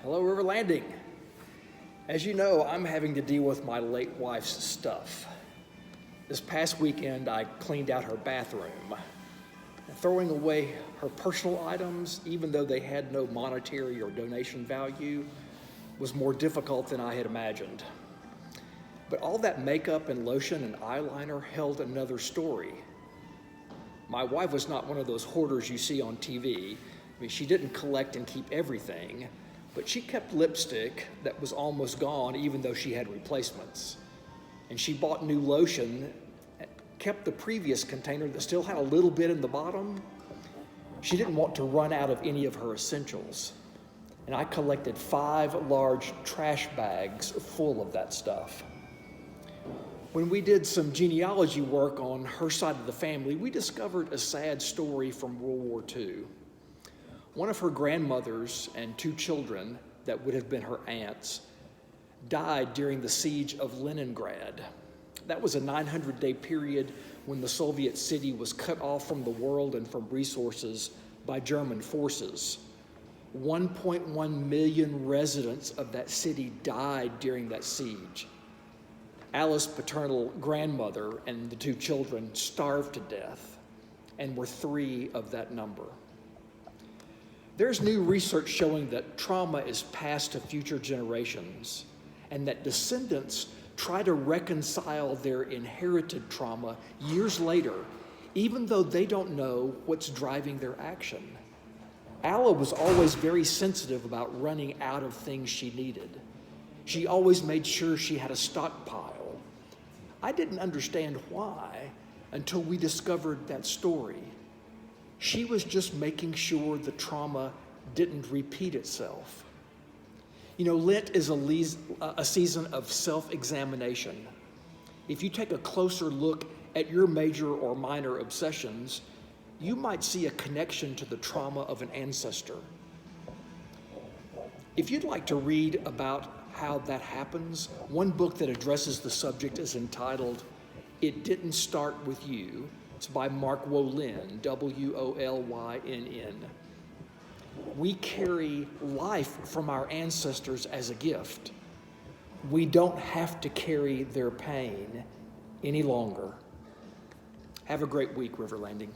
Hello, River Landing. As you know, I'm having to deal with my late wife's stuff. This past weekend, I cleaned out her bathroom. Throwing away her personal items, even though they had no monetary or donation value, was more difficult than I had imagined. But all that makeup and lotion and eyeliner held another story. My wife was not one of those hoarders you see on TV. She didn't collect and keep everything, but she kept lipstick that was almost gone even though she had replacements. And she bought new lotion, kept the previous container that still had a little bit in the bottom. She didn't want to run out of any of her essentials. And I collected 5 large trash bags full of that stuff. When we did some genealogy work on her side of the family, we discovered a sad story from World War II. One of her grandmothers and 2 children that would have been her aunts died during the siege of Leningrad. That was a 900-day period when the Soviet city was cut off from the world and from resources by German forces. 1.1 million residents of that city died during that siege. Alice's paternal grandmother and the 2 children starved to death and were 3 of that number. There's new research showing that trauma is passed to future generations and that descendants try to reconcile their inherited trauma years later, even though they don't know what's driving their action. Alla was always very sensitive about running out of things she needed. She always made sure she had a stockpile. I didn't understand why until we discovered that story. She was just making sure the trauma didn't repeat itself. You know, Lent is a season of self-examination. If you take a closer look at your major or minor obsessions, you might see a connection to the trauma of an ancestor. If you'd like to read about how that happens, one book that addresses the subject is entitled, It Didn't Start With You. It's by Mark Wolynn, W-O-L-Y-N-N. We carry life from our ancestors as a gift. We don't have to carry their pain any longer. Have a great week, River Landing.